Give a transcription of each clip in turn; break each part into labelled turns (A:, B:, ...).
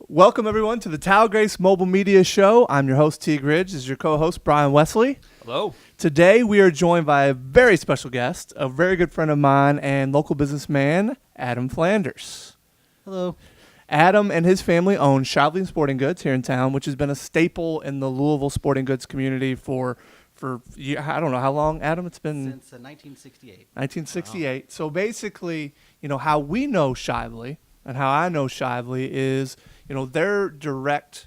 A: Welcome, everyone, to the Talgrace Mobile Media Show. I'm your host, Talgrace. This is your co-host, Brian Wesley.
B: Hello.
A: Today, we are joined by a very special guest, a very good friend of mine and local businessman, Adam Flanders.
C: Hello.
A: Adam and his family own Shively Sporting Goods here in town, which has been a staple in the Louisville sporting goods community for I don't know how long, Adam. It's been
C: since 1968.
A: 1968. Wow. So basically, how we know Shively and how I know Shively is, their direct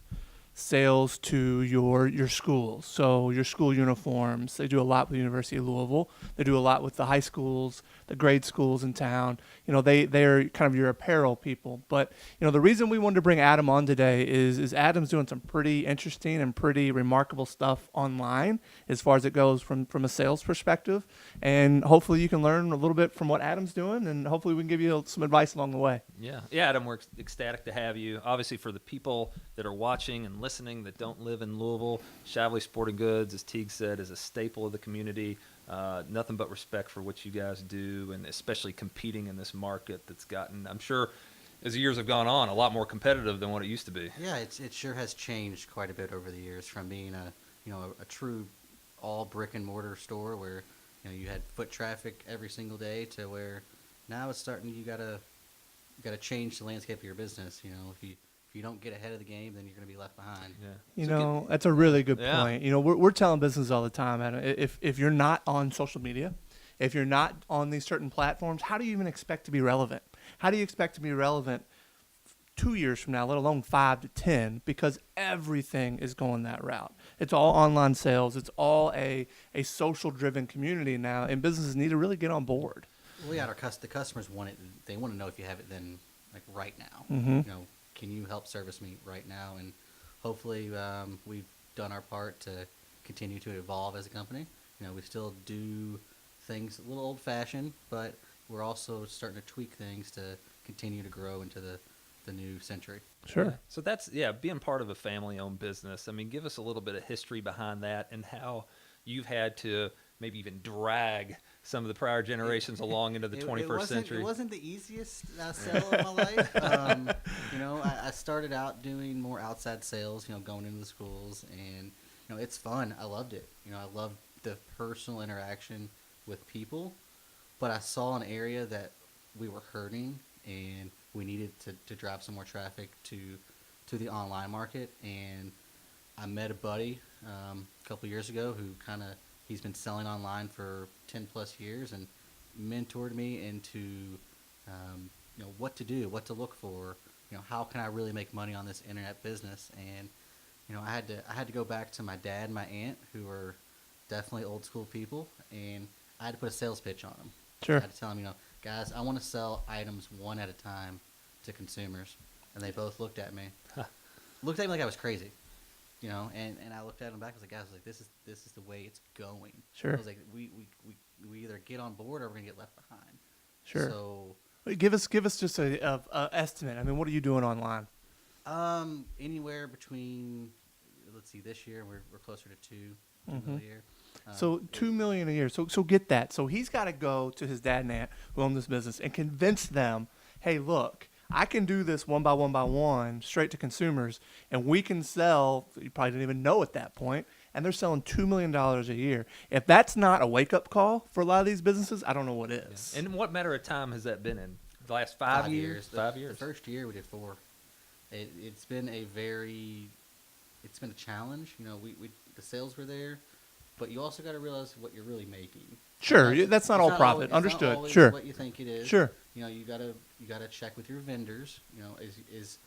A: sales to your schools. So your school uniforms, they do a lot with the University of Louisville. They do a lot with the high schools, the grade schools in town. They're kind of your apparel people. But, the reason we wanted to bring Adam on today is Adam's doing some pretty interesting and pretty remarkable stuff online as far as it goes from a sales perspective. And hopefully you can learn a little bit from what Adam's doing, and hopefully we can give you some advice along the way.
B: Yeah, Adam, we're ecstatic to have you. Obviously, for the people that are watching and listening that don't live in Louisville, Shively Sporting Goods, as Teague said, is a staple of the community. Nothing but respect for what you guys do, and especially competing in this market that's gotten, I'm sure, as the years have gone on, a lot more competitive than what it used to be.
C: Yeah, it sure has changed quite a bit over the years, from being a true all brick and mortar store where you had foot traffic every single day to where now it's starting. You gotta change the landscape of your business. If you don't get ahead of the game, then you're going to be left behind.
A: Yeah. That's a really good point. We're telling business all the time, Adam, if you're not on social media, if you're not on these certain platforms, how do you even expect to be relevant? How do you expect to be relevant 2 years from now, let alone 5 to 10, because everything is going that route. It's all online sales. It's all a social-driven community now, and businesses need to really get on board.
C: Well, yeah, the customers want it. They want to know if you have it then, like right now.
A: Mm-hmm.
C: Can you help service me right now? And hopefully we've done our part to continue to evolve as a company. We still do things a little old-fashioned, but we're also starting to tweak things to continue to grow into the new century.
A: Sure.
B: Yeah. So that's, being part of a family-owned business. I mean, give us a little bit of history behind that and how you've had to maybe even drag some of the prior generations along into the 21st century.
C: It wasn't the easiest sell of my life. I started out doing more outside sales, going into the schools, and, it's fun. I loved it. I loved the personal interaction with people, but I saw an area that we were hurting, and we needed to drive some more traffic to the online market. And I met a buddy a couple years ago who he's been selling online for 10 plus years and mentored me into what to do, what to look for, how can I really make money on this internet business. And I had to go back to my dad and my aunt, who are definitely old school people, and I had to put a sales pitch on them.
A: Sure.
C: I had to tell them, guys, I want to sell items one at a time to consumers. And they both looked at me like I was crazy. And I looked at them back. I was like, guys, this is the way it's going.
A: Sure.
C: I was like, we either get on board or we're gonna get left behind.
A: Sure.
C: So
A: give us just a estimate. I mean, what are you doing online?
C: Anywhere between, let's see, this year we're closer to $2
A: Mm-hmm.
C: million a year.
A: So $2 million a year. So get that. So he's got to go to his dad and aunt who own this business and convince them, hey, look, I can do this one by one straight to consumers, and we can sell. You probably didn't even know at that point, and they're selling $2 million a year. If that's not a wake up call for a lot of these businesses, I don't know what is.
B: Yeah. And what matter of time has that been in? The last 5 years? 5 years.
C: The first year we did 4. It's been a challenge. The sales were there, but you also got to realize what you're really making.
A: Sure, that's not all profit. Understood.
C: Not always
A: sure.
C: What you think it is.
A: Sure.
C: You gotta check with your vendors. Is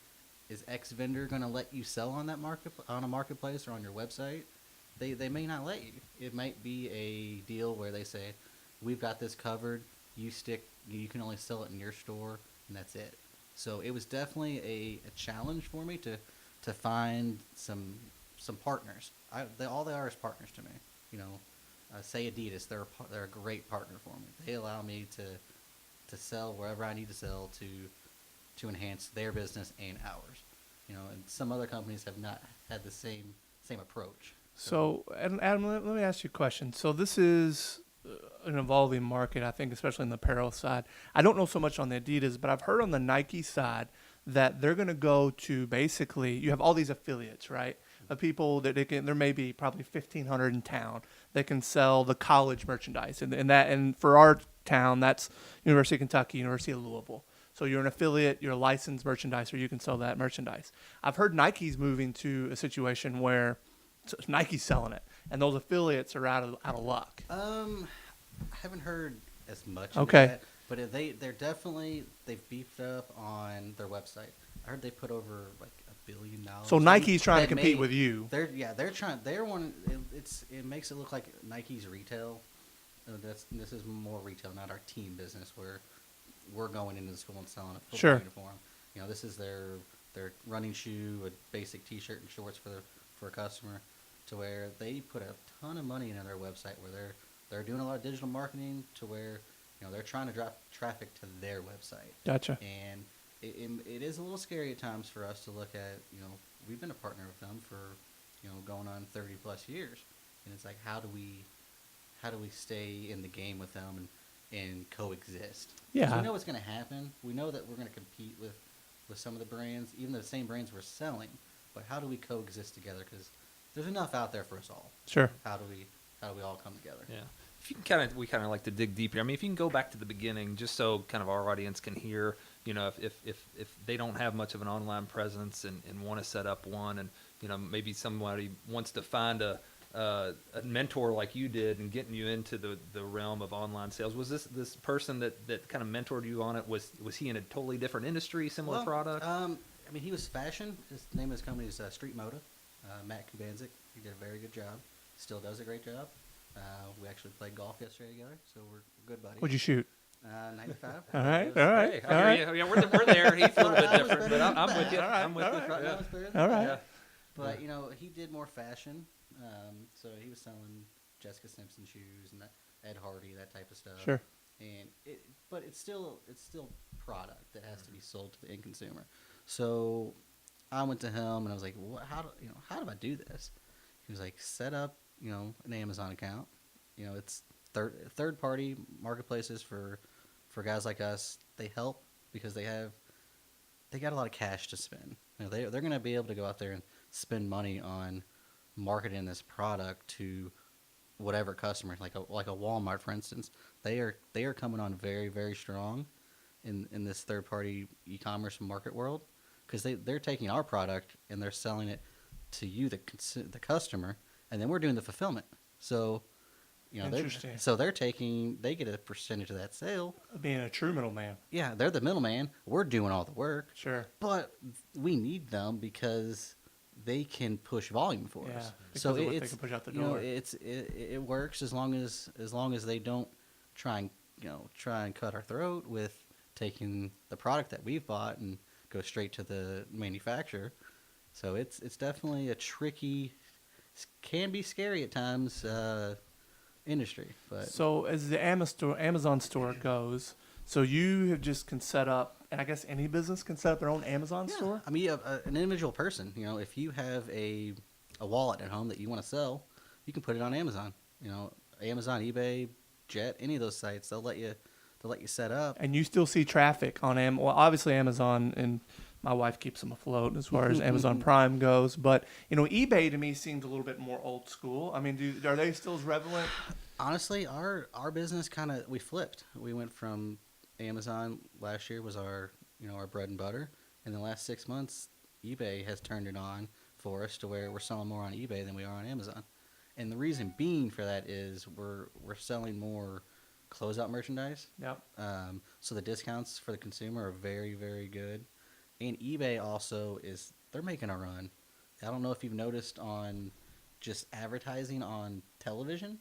C: X vendor gonna let you sell on that on a marketplace or on your website? They may not let you. It might be a deal where they say, we've got this covered. You can only sell it in your store, and that's it. So it was definitely a challenge for me to find some partners. All they are is partners to me. Say Adidas, they're a great partner for me. They allow me to sell wherever I need to sell to enhance their business and ours. And some other companies have not had the same approach.
A: So Adam, let me ask you a question. So this is an evolving market, I think, especially in the apparel side. I don't know so much on the Adidas, but I've heard on the Nike side that they're going to go to basically, you have all these affiliates, right? Of people that there may be probably 1,500 in town that can sell the college merchandise. And for our town, that's University of Kentucky, University of Louisville. So you're an affiliate, you're a licensed merchandiser, you can sell that merchandise. I've heard Nike's moving to a situation where Nike's selling it, and those affiliates are out of luck.
C: I haven't heard as much.
A: Okay.
C: Of that, but they've beefed up on their website. I heard they put over like $1 billion.
A: So Nike's trying to
C: That
A: compete with you.
C: They're trying. They're one. It makes it look like Nike's retail. This is more retail, not our team business where we're going into the school and selling a football
A: Sure.
C: uniform. This is their running shoe, a basic T-shirt and shorts for a customer, to where they put a ton of money into their website where they're doing a lot of digital marketing to where they're trying to drive traffic to their website.
A: Gotcha.
C: And it is a little scary at times for us to look at. We've been a partner with them for going on 30 plus years, and it's like how do we stay in the game with them and coexist? 'Cause
A: Yeah.
C: we know what's going to happen. We know that we're going to compete with some of the brands, even the same brands we're selling. But how do we coexist together? Because there's enough out there for us all.
A: Sure.
C: How do we all come together?
B: Yeah. If you can we kind of like to dig deeper. I mean, if you can go back to the beginning, just so kind of our audience can hear, if they don't have much of an online presence and want to set up one, and maybe somebody wants to find a mentor like you did and getting you into the realm of online sales. Was this person that kind of mentored you on it? Was he in a totally different industry, similar product?
C: He was fashion. His name of his company is Street Moda. Matt Kubanzik. He did a very good job. Still does a great job. We actually played golf yesterday together, so we're good buddies.
A: What'd you shoot?
C: 95.
A: All right. All right.
B: Hey,
A: All
B: I
A: right.
B: hear you. Yeah, we're there. He's a little bit
C: I was
B: different,
C: better
B: but
C: than
B: I'm
C: Matt.
B: with you.
A: All right,
B: I'm with
A: all
B: you.
A: right.
C: Right,
B: Yeah.
C: I was better than
A: All
C: Matt.
A: right.
B: Yeah.
C: But he did more fashion. So he was selling Jessica Simpson shoes and Ed Hardy, that type of stuff.
A: Sure.
C: But it's still product that has to be sold to the end consumer. So I went to him and I was like, how do I do this? He was like, set up an Amazon account. It's third party marketplaces for guys like us. They help because they got a lot of cash to spend. They're going to be able to go out there and spend money on marketing this product to whatever customer, like a Walmart, for instance. They are coming on very, very strong in this third party e-commerce market world, because they're taking our product and they're selling it to you, the customer, and then we're doing the fulfillment. So
A: Interesting.
C: they get a percentage of that sale.
A: Being a true middleman.
C: Yeah, they're the middleman. We're doing all the work.
A: Sure.
C: But we need them because they can push volume for
A: Yeah.
C: us.
A: Because
C: So
A: of what they
C: it's
A: can push out the
C: you know
A: door.
C: it works as long as they don't try and cut our throat with taking the product that we've bought and go straight to the manufacturer. So it's definitely a tricky, can be scary at times industry. But
A: So as the Amazon store goes, so you can set up, and I guess any business can set up their own Amazon store?
C: I mean, an individual person, if you have a wallet at home that you want to sell, you can put it on Amazon. Amazon, eBay, Jet, any of those sites, they'll let you set up.
A: And you still see traffic on well, obviously Amazon, and my wife keeps them afloat as far as Amazon Prime goes. But eBay to me seems a little bit more old school. I mean, are they still as relevant?
C: Honestly, our business we flipped. We went from Amazon last year was our bread and butter, and the last 6 months, eBay has turned it on for us to where we're selling more on eBay than we are on Amazon. And the reason being for that is we're selling more closeout merchandise.
A: Yep.
C: So the discounts for the consumer are very, very good. And eBay also they're making a run. I don't know if you've noticed on just advertising on television,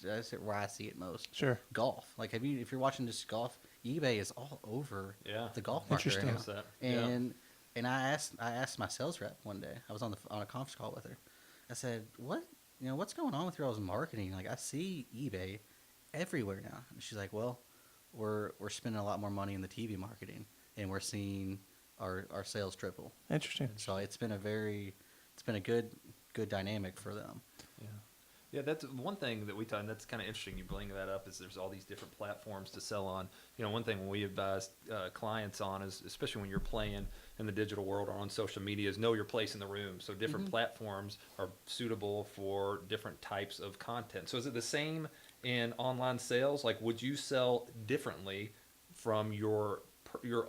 C: that's where I see it most.
A: Sure.
C: Golf. Like if you're watching just golf, eBay is all over the golf market right
A: Interesting.
C: now. And I asked my sales rep one day. I was on a conference call with her. I said, what's going on with your all's marketing? Like I see eBay everywhere now. And she's like, well, we're spending a lot more money in the TV marketing, and we're seeing our sales triple.
A: Interesting.
C: So it's been a good dynamic for them.
B: Yeah. Yeah, that's one thing that we talk, and that's kind of interesting. You bring that up, is there's all these different platforms to sell on. One thing we advise clients on is, especially when you're playing in the digital world or on social media, is know your place in the room. So different platforms are suitable for different types of content. So is it the same in online sales? Like, would you sell differently from your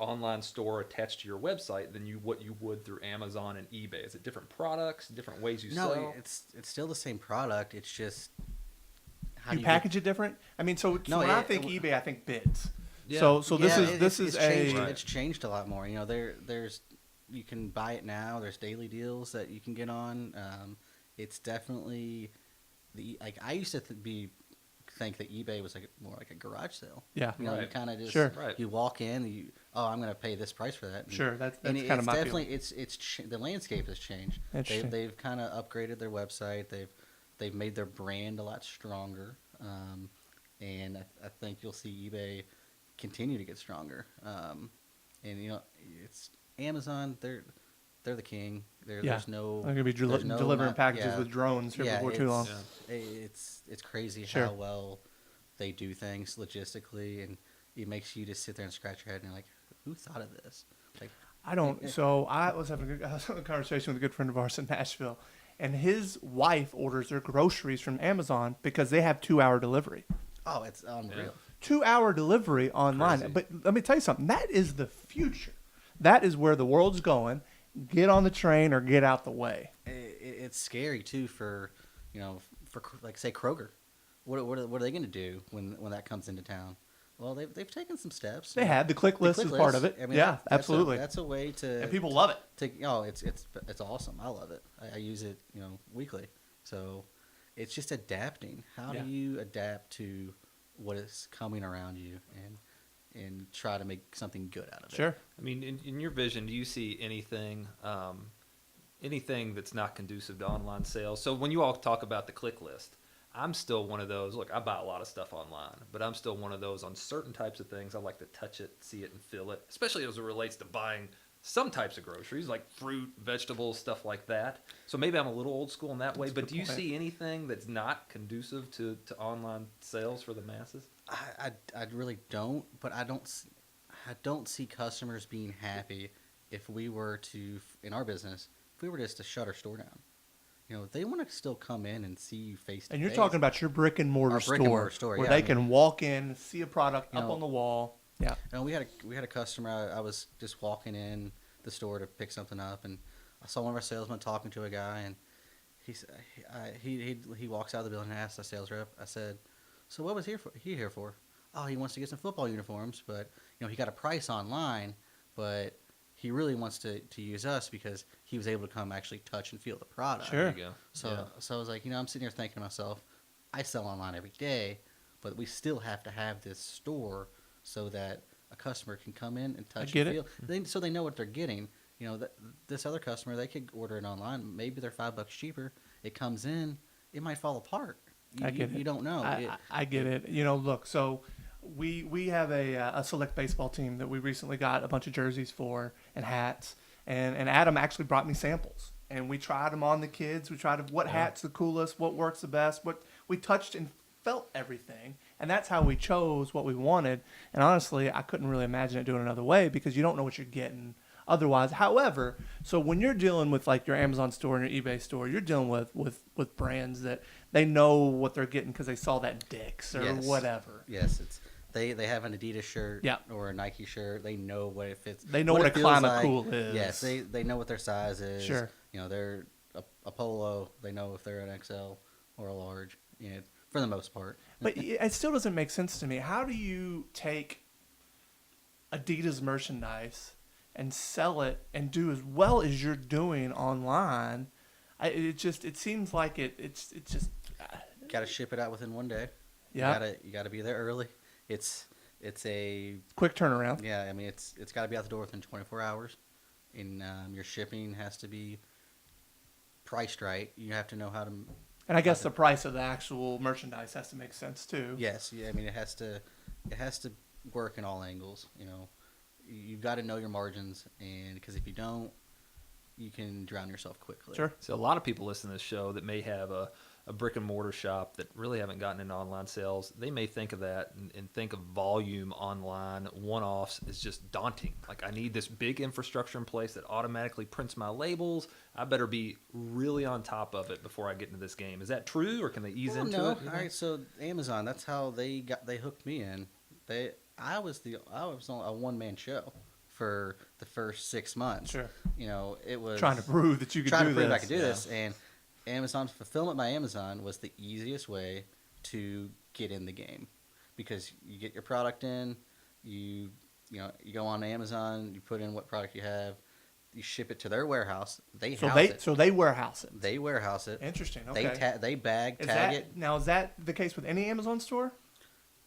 B: online store attached to your website than what you would through Amazon and eBay? Is it different products, different ways you
C: No,
B: sell?
C: it's still the same product. It's just how
A: You
C: do you
A: package it different. I mean, so
C: No,
A: when I
C: it-
A: think
C: it-
A: eBay, I think bids.
B: Yeah.
A: So this
C: Yeah,
A: is
C: it's changed.
B: Right.
C: It's changed a lot more. There's you can buy it now. There's daily deals that you can get on. It's definitely like I used to think that eBay was more like a garage sale.
A: Yeah.
C: You
B: Right.
C: kind of just
A: Sure.
B: Right.
C: you walk in, I'm going to pay this price for that. And,
A: Sure, that's
C: and
A: kind of
C: it's
A: my
C: definitely
A: feeling.
C: the landscape has changed.
A: Interesting.
C: They've kind of upgraded their website. They've made their brand a lot stronger, and I think you'll see eBay continue to get stronger. And it's Amazon. They're the king.
A: Yeah.
C: There's no.
A: I'm gonna be
C: there's no
A: delivering
C: not-
A: packages
C: yeah.
A: with drones here
C: Yeah,
A: before too long.
B: Yeah.
C: It's crazy
A: Sure.
C: how well they do things logistically, and it makes you just sit there and scratch your head and you're like, who thought of this? Like,
A: I don't. So I was having a conversation with a good friend of ours in Nashville, and his wife orders their groceries from Amazon because they have 2-hour delivery.
C: oh, it's unreal.
A: 2-hour delivery online.
B: Crazy.
A: But let me tell you something. That is the future. That is where the world's going. Get on the train or get out the way.
C: It's scary too for like say Kroger. What are they going to do when that comes into town? Well, they've taken some steps.
A: They had the click list is part of it.
C: I mean,
A: Yeah, absolutely.
C: That's a way to
A: And people love it.
C: it's awesome. I love it. I use it weekly. So it's just adapting. How
A: Yeah.
C: do you adapt to what is coming around you and try to make something good out of it?
A: Sure.
B: I mean, in your vision, do you see anything that's not conducive to online sales? So when you all talk about the click list, I'm still one of those. Look, I buy a lot of stuff online, but I'm still one of those on certain types of things. I like to touch it, see it, and feel it, especially as it relates to buying some types of groceries like fruit, vegetables, stuff like that. So maybe I'm a little old school in that way,
A: That's a
B: but
A: good
B: do you
A: point.
B: see anything that's not conducive to online sales for the masses?
C: I really don't, but I don't see customers being happy if we were to, in our business, if we were just to shut our store down. They want to still come in and see you face to face.
A: And you're talking about your brick and mortar
C: Our
A: store,
C: brick and mortar store,
A: where
C: yeah,
A: they
C: I mean-
A: can walk in, see a product
C: You
A: up
C: know-
A: on the wall. Yeah.
C: We had a customer. I was just walking in the store to pick something up, and I saw one of our salesmen talking to a guy, and he walks out of the building and asks the sales rep. I said, "So what was he here for?" Oh, he wants to get some football uniforms, but he got a price online, but he really wants to use us because he was able to come actually touch and feel the product.
A: Sure.
B: There you go.
C: So
B: Yeah.
C: so I was like, I'm sitting here thinking to myself, I sell online every day, but we still have to have this store so that a customer can come in and touch
A: get
C: and
A: it.
C: feel. So they know what they're getting. This other customer, they could order it online. Maybe they're $5 cheaper. It comes in, it might fall apart.
A: I get it.
C: You don't know.
A: I get it. Look, so we have a select baseball team that we recently got a bunch of jerseys for and hats, and Adam actually brought me samples, and we tried them on the kids. We tried what hat's the coolest, what works the best, what we touched and felt everything, and that's how we chose what we wanted. And honestly, I couldn't really imagine it doing another way because you don't know what you're getting otherwise. However, so when you're dealing with like your Amazon store and your eBay store, you're dealing with brands that they know what they're getting because they saw that Dick's or
C: Yes.
A: whatever.
C: Yes, they have an Adidas shirt
A: Yeah.
C: or a Nike shirt. They know what it fits.
A: They know what
C: it
A: a
C: feels
A: Climate
C: like.
A: Cool is.
C: Yes, they know what their size is.
A: Sure.
C: They're a polo. They know if they're an XL or a large. For the most part.
A: But it still doesn't make sense to me. How do you take Adidas merchandise and sell it and do as well as you're doing online? It seems like it's just
C: Got to ship it out within one day.
A: yeah,
C: You gotta be there early. It's a
A: quick turnaround.
C: yeah. I mean, it's got to be out the door within 24 hours, and your shipping has to be priced right. You have to know how to.
A: And I guess the price of the actual merchandise has to make sense too.
C: Yes, yeah. I mean, it has to work in all angles. You've got to know your margins, and because if you don't, you can drown yourself quickly.
A: Sure.
B: So a lot of people listen to this show that may have a a brick and mortar shop that really haven't gotten into online sales, they may think of that and think of volume online one-offs as just daunting. Like, I need this big infrastructure in place that automatically prints my labels. I better be really on top of it before I get into this game. Is that true, or can they ease into
C: no.
B: it?
C: All right, so Amazon, that's how they hooked me in. I was on a one-man show for the first 6 months.
A: Sure.
C: You know, it was
A: Trying to prove that you could
C: trying
A: do
C: to prove
A: this.
C: I could do this, and Amazon Fulfillment by Amazon was the easiest way to get in the game, because you get your product in, you go on Amazon, you put in what product you have, you ship it to their warehouse.
A: So they warehouse it.
C: They warehouse it.
A: Interesting. Okay.
C: They bag
A: Is
C: tag
A: that,
C: it.
A: now, is that the case with any Amazon store?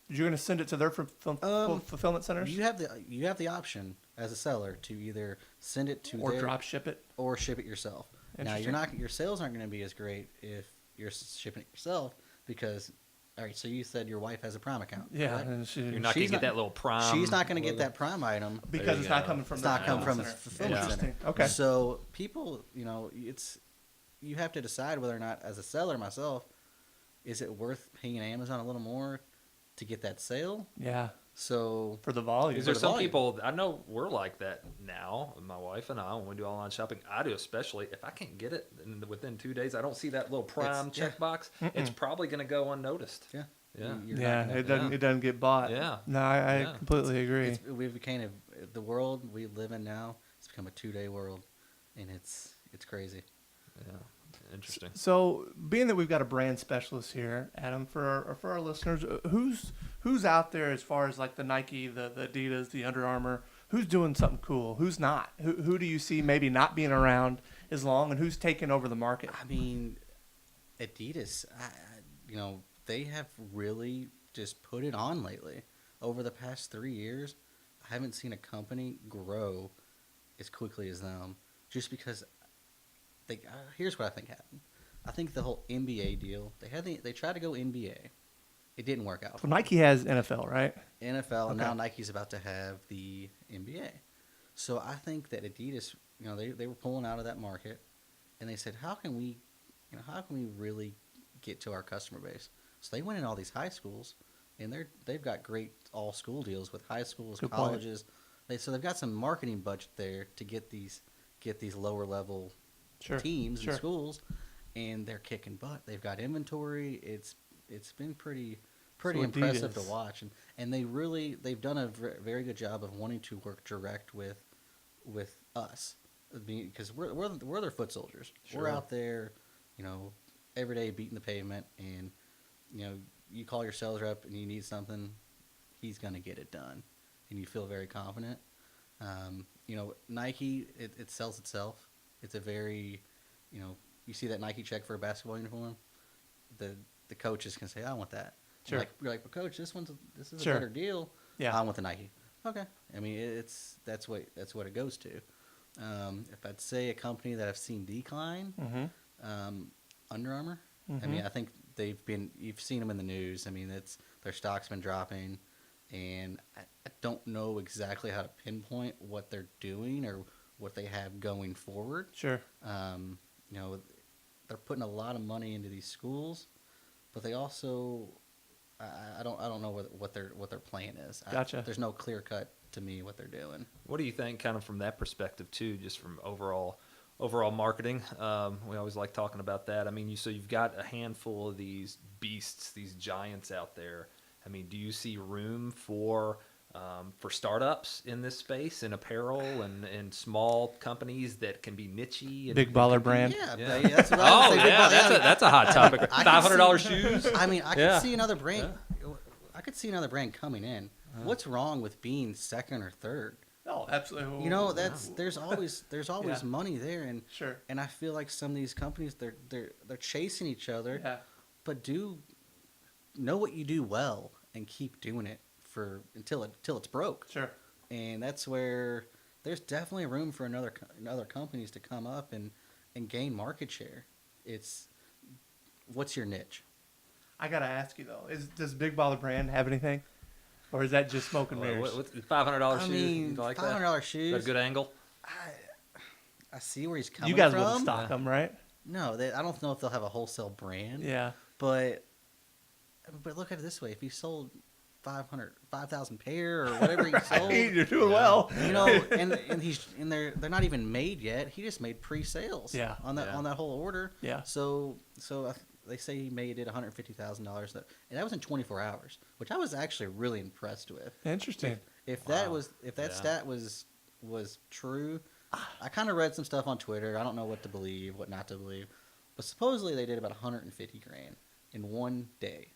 A: You're going to send it to their fulfillment centers?
C: You have the option as a seller to either send it to
A: Or drop ship it?
C: or ship it yourself. Now your sales aren't going to be as great if you're shipping it yourself, because all right, so you said your wife has a Prime account.
A: Yeah.
C: correct?
A: And
B: You're not going to get that little Prime.
C: She's not going to get
B: logo.
C: that Prime item
A: because it's not coming from
C: It's
A: the
C: not coming from the
A: fulfillment
C: fulfillment
A: center.
C: center.
A: Okay.
C: So people, you have to decide whether or not, as a seller myself, is it worth paying Amazon a little more to get that sale?
A: Yeah.
C: So
A: For the volume.
B: Is there
C: the
B: some
C: volume.
B: people, I know we're like that now, my wife and I, when we do online shopping, I do especially, if I can't get it within 2 days, I don't see that little Prime
C: yeah.
B: checkbox, it's probably going to go unnoticed.
C: yeah,
B: Yeah.
C: you're
A: Yeah,
C: not gonna-
A: it doesn't get bought.
B: Yeah.
A: No, I
B: Yeah.
A: completely agree.
C: We've became the world we live in now. It's become a 2-day world, and it's crazy.
B: Yeah. Interesting.
A: So, being that we've got a brand specialist here, Adam, for our listeners, who's out there as far as like the Nike, the Adidas, the Under Armour? Who's doing something cool? Who's not? Who do you see maybe not being around as long, and who's taking over the market?
C: I mean, Adidas, they have really just put it on lately. Over the past 3 years, I haven't seen a company grow as quickly as them, just because here's what I think happened. I think the whole NBA deal, they tried to go NBA. It didn't work out.
A: So Nike has NFL, right?
C: NFL, and
A: Okay.
C: now Nike's about to have the NBA. So I think that Adidas, they were pulling out of that market, and they said, how can we really get to our customer base? So they went in all these high schools, and they've got great all school deals with high schools,
A: Good point.
C: colleges. So they've got some marketing budget there to get these lower level
A: Sure.
C: teams
A: Sure.
C: and schools, and they're kicking butt. They've got inventory. It's been pretty
A: So
C: impressive to
A: Adidas.
C: watch, and they've done a very good job of wanting to work direct with us, because we're their foot soldiers.
B: Sure.
C: We're out there, every day beating the pavement, and you call your sales rep and you need something, he's gonna get it done, and you feel very confident. Nike, it sells itself. It's a very, you see that Nike check for a basketball uniform, the coaches can say, I want that.
A: Sure.
C: You're like, well, coach, this is
A: Sure.
C: a better deal.
A: Yeah.
C: I want the Nike. Okay. I mean, that's what it goes to. If I'd say a company that I've seen decline,
A: Mm-hmm.
C: Under Armour. I mean, I think you've seen them in the news. I mean, their stock's been dropping, and I don't know exactly how to pinpoint what they're doing or what they have going forward.
A: Sure.
C: They're putting a lot of money into these schools, but they also, I don't know what their plan is.
A: Gotcha.
C: There's no clear cut to me what they're doing.
B: What do you think, kind of from that perspective too, just from overall marketing? We always like talking about that. I mean, you've got a handful of these beasts, these giants out there. I mean, do you see room for startups in this space, in apparel and small companies that can be nichey? And
A: Big baller brand.
C: Yeah,
B: Yeah.
C: that's what I
B: Oh
C: would say.
B: yeah, that's a hot topic.
C: I can
B: $500
C: see-
B: shoes.
C: I mean, I
B: Yeah.
C: could see another brand. I could see another brand coming in. What's wrong with being second or third?
A: Oh, absolutely.
C: There's always
A: Yeah.
C: money there, and
A: Sure.
C: and I feel like some of these companies they're chasing each other,
A: Yeah.
C: but know what you do well and keep doing it until it's broke.
A: Sure.
C: And that's where there's definitely room for other companies to come up and gain market share. What's your niche?
A: I gotta ask you though, does Big Baller Brand have anything, or is that just smoke and mirrors?
B: What's $500
C: I
B: shoes?
C: mean,
B: You like
C: $500
B: that? Is
C: shoes.
B: that a good angle?
C: I see where he's coming
A: You guys
C: from.
A: wouldn't stock them, right?
C: No, I don't know if they'll have a wholesale brand.
A: Yeah.
C: But look at it this way: if he sold 5,000 pair or whatever he sold,
A: You're doing well.
C: you know, and they're not even made yet. He just made pre-sales.
A: Yeah.
C: On that whole order.
A: Yeah.
C: So they say he made it $150,000, and that was in 24 hours, which I was actually really impressed with.
A: Interesting.
C: If
B: Wow.
C: that stat was true, I kind of read some stuff on Twitter. I don't know what to believe, what not to believe, but supposedly they did about 150 grand in one day.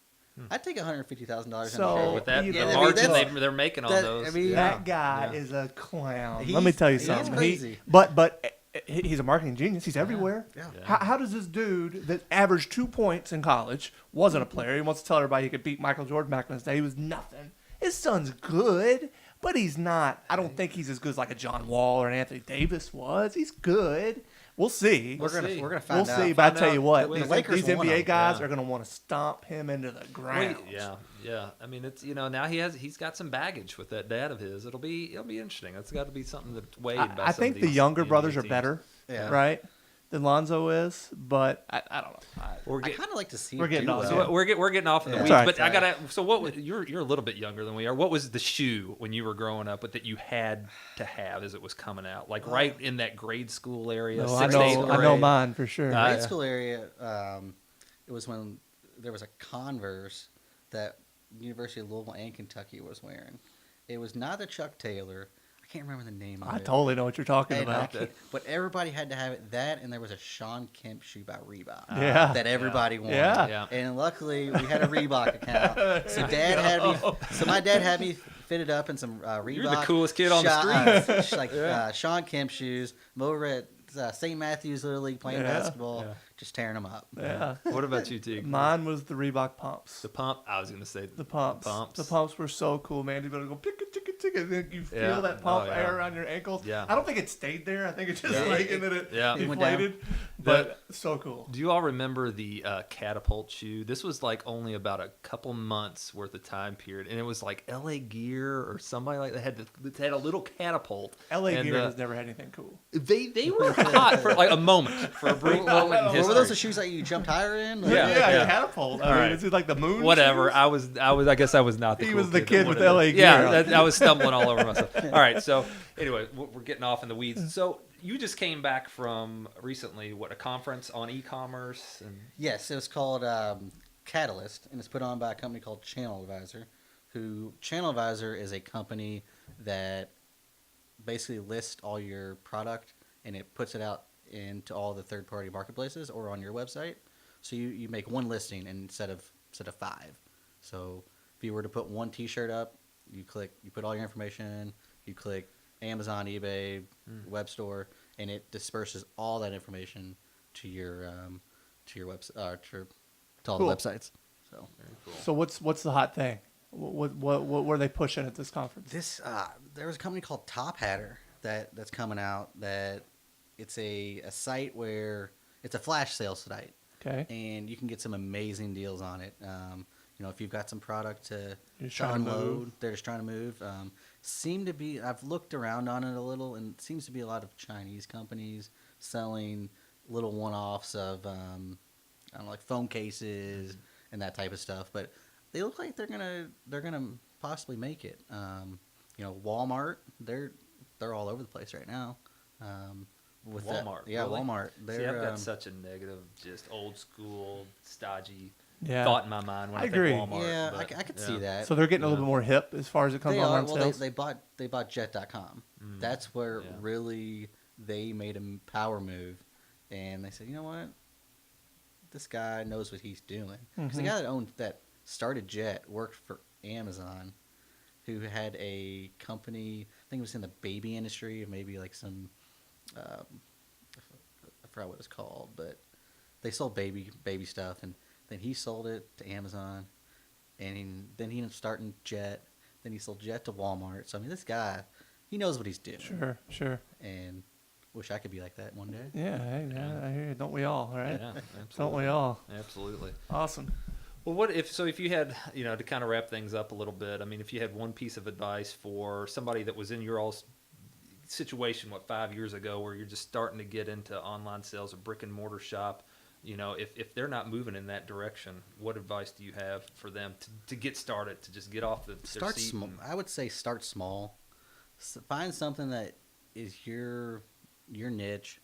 C: I'd take $150,000
A: So,
C: in a day.
B: With that,
A: You
B: the
A: know,
B: margin
C: that's-
B: they're making on
C: that-
B: those.
C: I mean,
A: That guy
B: Yeah.
A: is a clown.
C: He's-
A: Let me tell you
C: he's
A: something.
C: crazy.
A: But he's a marketing genius. He's everywhere.
C: Yeah.
B: Yeah.
A: How does this dude that averaged 2 points in college, wasn't a player, he wants to tell everybody he could beat Michael Jordan back in his day, he was nothing. His son's good, but he's not. I don't think he's as good as like a John Wall or an Anthony Davis was. He's good. We'll see.
C: We're gonna
B: see.
C: find
A: We'll
C: out.
A: see. But I
B: Find
A: tell you
B: out.
A: what,
B: The
A: these,
C: Lakers
A: these
C: won
A: NBA
C: him.
A: guys
B: Yeah.
A: are going to want to stomp him into the ground.
B: Yeah. I mean, it's now he's got some baggage with that dad of his. It'll be interesting. That's got to be something that's weighed by
A: I
B: some of
A: think the
B: these
A: younger
B: NBA
A: brothers are
B: teams.
A: better,
C: Yeah.
A: right, than Lonzo is. But I don't know.
B: We're
C: I
B: getting,
C: kind of like to see.
A: We're
C: him
A: getting
C: do
A: off.
C: well.
B: so we're getting off in the
C: Yeah.
B: weeds.
A: Sorry.
B: But I gotta. So what? You're a little bit younger than we are. What was the shoe when you were growing up, but that you had to have as it was coming out, like right in that grade school area?
A: No, I
B: 6th, 8th
A: know
B: grade?
A: mine for sure.
B: Ah,
C: Grade
B: yeah.
C: school area, it was when there was a Converse that University of Louisville and Kentucky was wearing. It was not a Chuck Taylor. I can't remember the name of
A: I
C: it.
A: totally know what you're talking
C: And
A: about.
C: but everybody had to have it. That, and there was a Sean Kemp shoe by Reebok.
A: Yeah.
C: That everybody wanted.
A: Yeah.
B: Yeah.
C: And luckily, we had a Reebok account. So Dad had me. So my dad had me fitted up in some Reebok.
B: You're the coolest kid on the
C: street. Sean Kemp shoes. I'm over at St. Matthews Little League playing
A: Yeah.
C: basketball,
B: Yeah.
C: just tearing them up.
A: Yeah.
B: What about you, Teague?
A: Mine was the Reebok pumps.
B: The pump. I was gonna say
A: The pumps.
B: Pumps.
A: The pumps were so cool, man. You better go pick it, tick it, tick it, and then you feel
B: Yeah.
A: that pump
B: Oh, yeah.
A: air around your ankles.
B: Yeah.
A: I don't think it stayed there. I think it just
C: Yeah.
A: like and then it
B: Yeah.
C: It went down.
A: inflated. But so cool.
B: Do you all remember the catapult shoe? This was like only about a couple months worth of time period, and it was like LA Gear or somebody like that had a little catapult.
A: LA
B: and,
A: Gear has never had anything cool.
B: They were hot for like a moment, for a brief moment in
C: What
B: history.
C: were those the shoes that you jumped higher in? Like,
B: Yeah.
A: catapult. I
B: All
A: mean,
B: right.
A: is it like the moon?
B: Whatever.
A: shoes?
B: I guess I was not the
A: He
B: cool
A: was the
B: that
A: kid with
B: wanted it.
A: LA Gear.
B: Yeah, I was stumbling all over myself. All right, so anyway, we're getting off in the weeds. So you just came back from recently, a conference on e-commerce and
C: Yes, it was called Catalyst, and it's put on by a company called Channel Advisor. Channel Advisor is a company that basically lists all your product and it puts it out into all the third-party marketplaces or on your website. So you make one listing instead of 5. So if you were to put one T-shirt up, you put all your information in, you click Amazon, eBay, web store, and it disperses all that information to your website to all
A: Cool.
C: the websites. So
B: very cool.
A: So what's the hot thing? What were they pushing at this conference?
C: this there was a company called Top Hatter that's coming out. That it's a site where it's a flash sale site,
A: Okay.
C: and you can get some amazing deals on it. If you've got some product to
A: You're just trying to
C: unload,
A: move.
C: they're just trying to move. I've looked around on it a little, and it seems to be a lot of Chinese companies selling little one-offs of, I don't know, like phone cases and that type of stuff. But they look like they're gonna possibly make it. Walmart, they're all over the place right now. With
B: Walmart,
C: yeah,
B: really?
C: Walmart.
B: See,
C: They're,
B: I've got such a negative, just old school, stodgy
A: Yeah.
B: thought in my mind when
A: I
B: I, think
A: agree.
B: Walmart.
C: yeah,
B: but,
C: I could see that.
A: So they're getting a little bit more hip as far as it comes
C: They
A: to
C: are.
A: online
C: Well,
A: sales.
C: they bought Jet.com.
B: Mm.
C: That's where
B: Yeah.
C: really they made a power move, and they said, you know what, this guy knows what he's doing. Because the
A: Mhm.
C: guy that started Jet worked for Amazon, who had a company. I think it was in the baby industry, or maybe like some. I forgot what it's called, but they sold baby stuff, and then he sold it to Amazon, and then he ended up starting Jet. Then he sold Jet to Walmart. So I mean, this guy, he knows what he's doing.
A: Sure.
C: And wish I could be like that one day.
A: Yeah, hey,
B: Yeah.
A: I hear you. Don't we all, right?
B: Yeah,
A: Don't
B: absolutely.
A: we all?
B: Absolutely.
A: Awesome.
B: Well, what if you had, to kind of wrap things up a little bit, I mean, if you had one piece of advice for somebody that was in your all's situation 5 years ago where you're just starting to get into online sales, a brick and mortar shop. If they're not moving in that direction, what advice do you have for them to get started, to just get off their
C: Start
B: seat?
C: small. I would say start small. Find something that is your niche,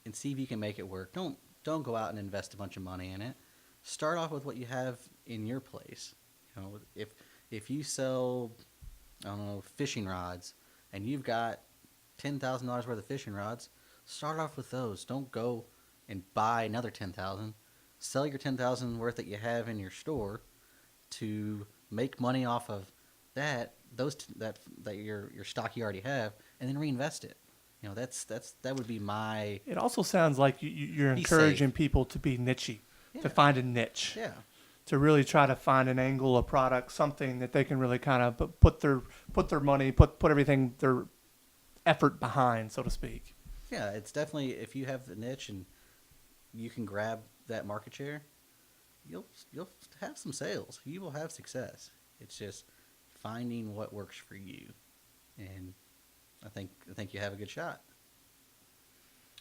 C: and see if you can make it work. Don't go out and invest a bunch of money in it. Start off with what you have in your place. If you sell, I don't know, fishing rods, and you've got $10,000 worth of fishing rods, start off with those. Don't go and buy another 10,000. Sell your 10,000 worth that you have in your store to make money off of that your stock you already have, and then reinvest it. That would be my.
A: It also sounds like you're
C: Be
A: encouraging
C: safe.
A: people to be nichey,
C: Yeah.
A: to find a niche,
C: Yeah.
A: to really try to find an angle, a product, something that they can really kind of put their money, put everything, their effort behind, so to speak.
C: Yeah, it's definitely, if you have the niche and you can grab that market share, you'll have some sales. You will have success. It's just finding what works for you, and I think you have a good shot.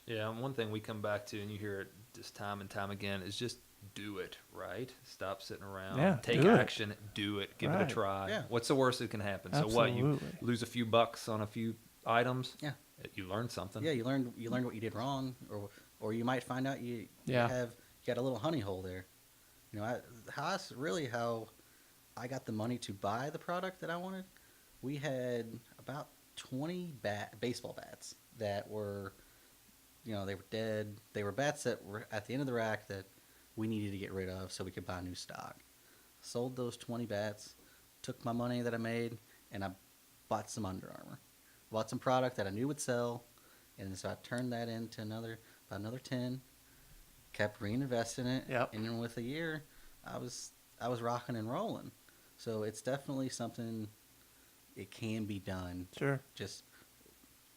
B: Yeah, and one thing we come back to, and you hear it just time and time again, is just do it, right? Stop sitting around.
A: Yeah,
B: Take
A: do it.
B: action. Do it. Give it
A: Right.
B: a try.
C: Yeah.
B: What's the worst that can happen? So what? You
A: Absolutely.
B: lose a few bucks on a few items.
C: Yeah.
B: You learn something.
C: Yeah, you learned what you did wrong, or you might find out you got a little honey hole there. How I got the money to buy the product that I wanted. We had about 20 baseball bats that were, they were dead. They were bats that were at the end of the rack that we needed to get rid of so we could buy new stock. Sold those 20 bats, took my money that I made, and I bought some Under Armour. Bought some product that I knew would sell, and so I turned that into about another 10. Kept reinvesting it,
A: Yep.
C: and then with a year, I was rocking and rolling. So it's definitely something. It can be done.
A: Sure.
C: Just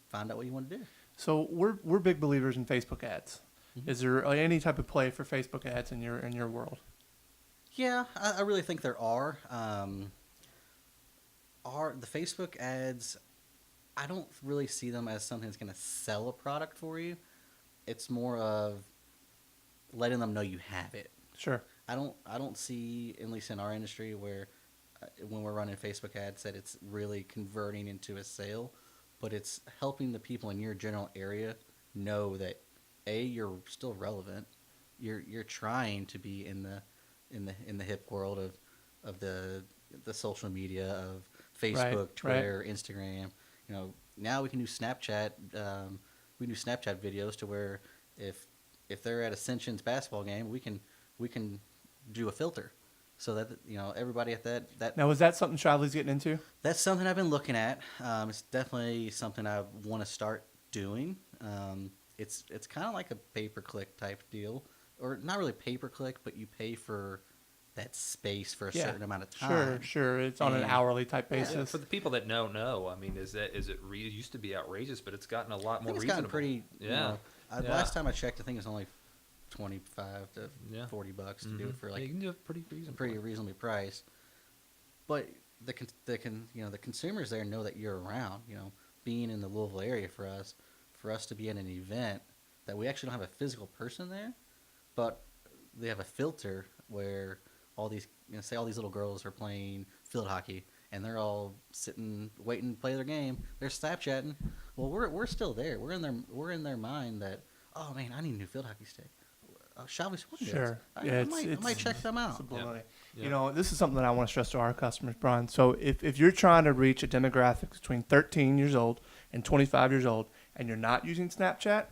C: find out what you want to do.
A: So we're big believers in Facebook ads.
C: Mhm.
A: Is there any type of play for Facebook ads in your world?
C: Yeah, I really think there are. The Facebook ads, I don't really see them as something that's going to sell a product for you. It's more of letting them know you have it.
A: Sure.
C: I don't see, at least in our industry, where when we're running Facebook ads, that it's really converting into a sale, but it's helping the people in your general area know that you're still relevant. You're trying to be in the hip world of the social media of Facebook,
A: Right,
C: Twitter, Instagram. Now we can do Snapchat. We can do Snapchat videos to where if they're at Ascension's basketball game, we can do a filter, so that everybody at that.
A: Now, is that something Shively's getting into?
C: That's something I've been looking at. It's definitely something I want to start doing. It's kind of like a pay-per-click type deal, or not really pay-per-click, but you pay for that space for a certain amount of time.
A: Sure. It's on an
C: And-
A: hourly type
C: Yeah.
A: basis.
B: For the people that don't know, I mean, is it used to be outrageous, but it's gotten a lot
C: I
B: more
C: think it's
B: reasonable.
C: gotten pretty.
B: Yeah. Yeah.
C: Last time I checked, I think it was only $25 to
B: Yeah.
C: $40 to do
B: Mhm.
C: it for
B: Yeah,
C: like
B: you can do it pretty reasonably.
C: pretty reasonably priced. But the consumers there know that you're around. Being in the Louisville area for us to be at an event that we actually don't have a physical person there, but they have a filter where all these say all these little girls are playing field hockey and they're all sitting waiting to play their game. They're Snapchatting. Well, we're still there. We're in their mind that, oh man, I need a new field hockey stick. Shall we swing
A: Sure.
C: I
A: Yeah,
C: might check them out.
A: Subliminally.
B: Yeah.
A: This is something that I want to stress to our customers, Brian. So if you're trying to reach a demographic between 13 years old and 25 years old, and you're not using Snapchat,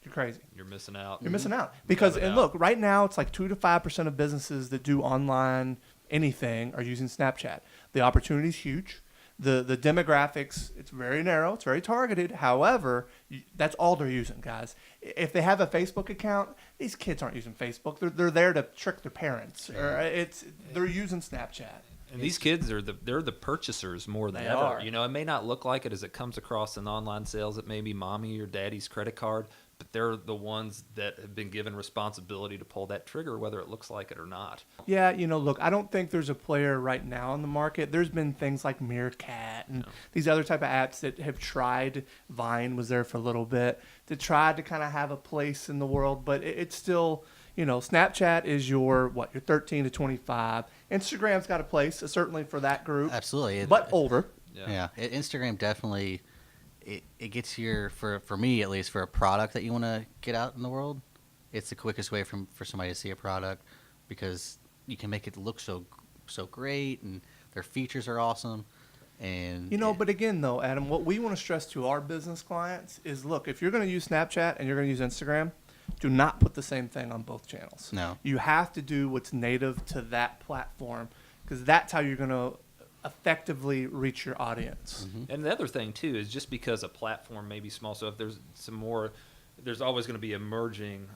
A: you're crazy.
B: You're missing out.
A: You're missing out. Because,
B: Without a
A: and
B: doubt.
A: look, right now it's like 2 to 5% of businesses that do online anything are using Snapchat. The opportunity is huge. The demographics, it's very narrow. It's very targeted. However, that's all they're using, guys. If they have a Facebook account, these kids aren't using Facebook. They're there to trick their parents. Or they're using Snapchat.
B: And these kids they're the purchasers more than
A: They
B: ever.
A: are.
B: It may not look like it as it comes across in online sales. It may be mommy or daddy's credit card, but they're the ones that have been given responsibility to pull that trigger, whether it looks like it or not.
A: Yeah, look, I don't think there's a player right now in the market. There's been things like Meerkat and these other type of apps that have tried. Vine was there for a little bit to try to kind of have a place in the world, but it's still, Snapchat is your 13 to 25. Instagram's got a place, certainly for that group.
C: Absolutely.
A: But older.
C: Yeah. Instagram definitely, it gets for me at least, for a product that you want to get out in the world, it's the quickest way for somebody to see a product, because you can make it look so great, and their features are awesome. And
A: but again, though, Adam, what we want to stress to our business clients is, look, if you're going to use Snapchat and you're going to use Instagram, do not put the same thing on both channels.
C: No.
A: You have to do what's native to that platform, because that's how you're going to effectively reach your audience.
C: Mm-hmm.
B: And the other thing too is, just because a platform may be small, so if there's there's always going to be emerging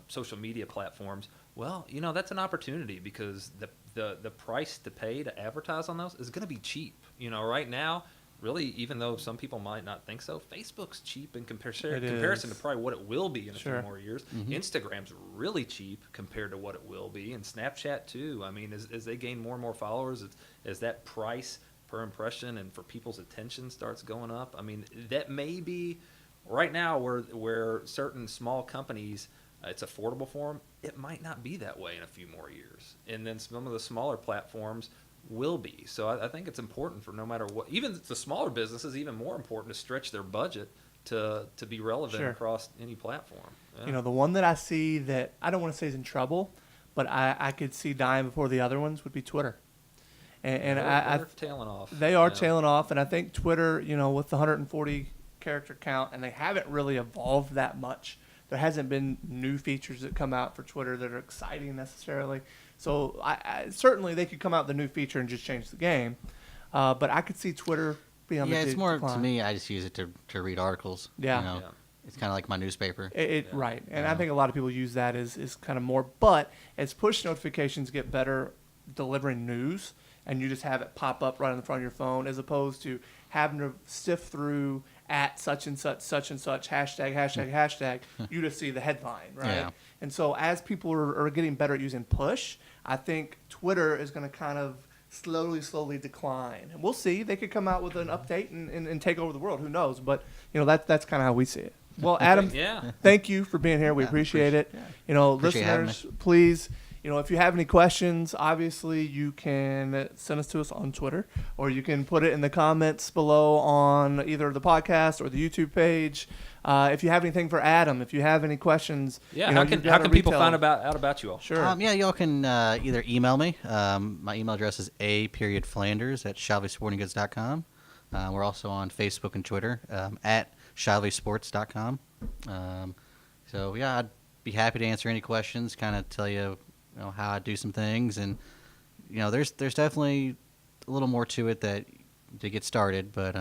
B: social media platforms. Well, that's an opportunity, because the price to pay to advertise on those is going to be cheap. Right now, really, even though some people might not think so, Facebook's cheap in comparison to probably what it will be in a few more years.
C: Mm-hmm.
B: Instagram's really cheap compared to what it will be, and Snapchat too. I mean, as they gain more and more followers, as that price per impression and for people's attention starts going up, I mean, that may be right now where certain small companies, it's affordable for them. It might not be that way in a few more years, and then some of the smaller platforms will be. So I think it's important for no matter what, even the smaller businesses, even more important to stretch their budget to be relevant across any platform. Yeah.
A: The one that I see that I don't want to say is in trouble, but I could see dying before the other ones would be Twitter. And
B: they're tailing off.
A: They are tailing off, and I think Twitter, with the 140 character count, and they haven't really evolved that much. There hasn't been new features that come out for Twitter that are exciting necessarily. So I certainly they could come out with a new feature and just change the game. But I could see Twitter being on the
C: it's more,
A: decline.
C: to me, I just use it to read articles.
A: Yeah.
C: It's kind of like my newspaper.
A: Right. And I think a lot of people use that as kind of more. But as push notifications get better delivering news, and you just have it pop up right on the front of your phone, as opposed to having to sift through at such and such, hashtag, you just see the headline, right?
C: Yeah.
A: And so as people are getting better at using push, I think Twitter is going to kind of slowly decline. And we'll see. They could come out with an update and take over the world. Who knows? But, that's kind of how we see it. Well, Adam, thank you for being here. We appreciate it.
C: Appreciate
A: Listeners, please, if you have any questions, obviously you can send us to us on Twitter, or you can put it in the comments below on either the podcast or the YouTube page. If you have anything for Adam, if you have any questions,
B: how can people find out about you all?
A: Sure.
C: Y'all can either email me. My email address is a.flanders@shalveysportinggoods.com. We're also on Facebook and Twitter at shalveysports.com. I'd be happy to answer any questions, kind of tell you, how I do some things, and there's definitely a little more to it to get started, but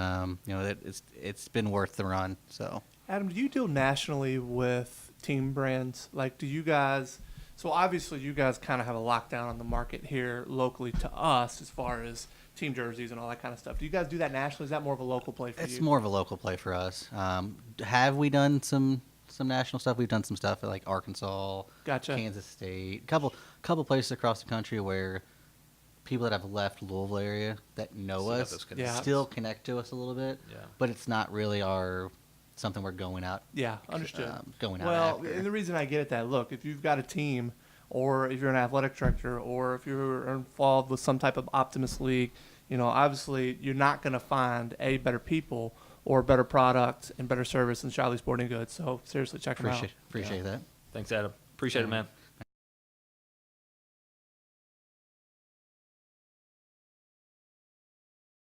C: it's been worth the run. So,
A: Adam, do you deal nationally with team brands? Like, do you guys? So obviously, you guys kind of have a lockdown on the market here locally to us, as far as team jerseys and all that kind of stuff. Do you guys do that nationally? Is that more of a local play for you?
C: It's more of a local play for us. Have we done some national stuff? We've done some stuff at like Arkansas,
A: Gotcha.
C: Kansas State, couple places across the country where people that have left Louisville area that know us still connect to us a little bit.
B: Yeah.
C: But it's not really something we're going out.
A: Yeah, understood.
C: Going out.
A: Well,
C: after.
A: and the reason I get at that, look, if you've got a team, or if you're an athletic director, or if you're involved with some type of Optimist League, obviously you're not going to find better people or better product and better service than Shalvey Sporting Goods. So seriously, check them out.
C: Appreciate that.
B: Thanks, Adam. Appreciate it, man.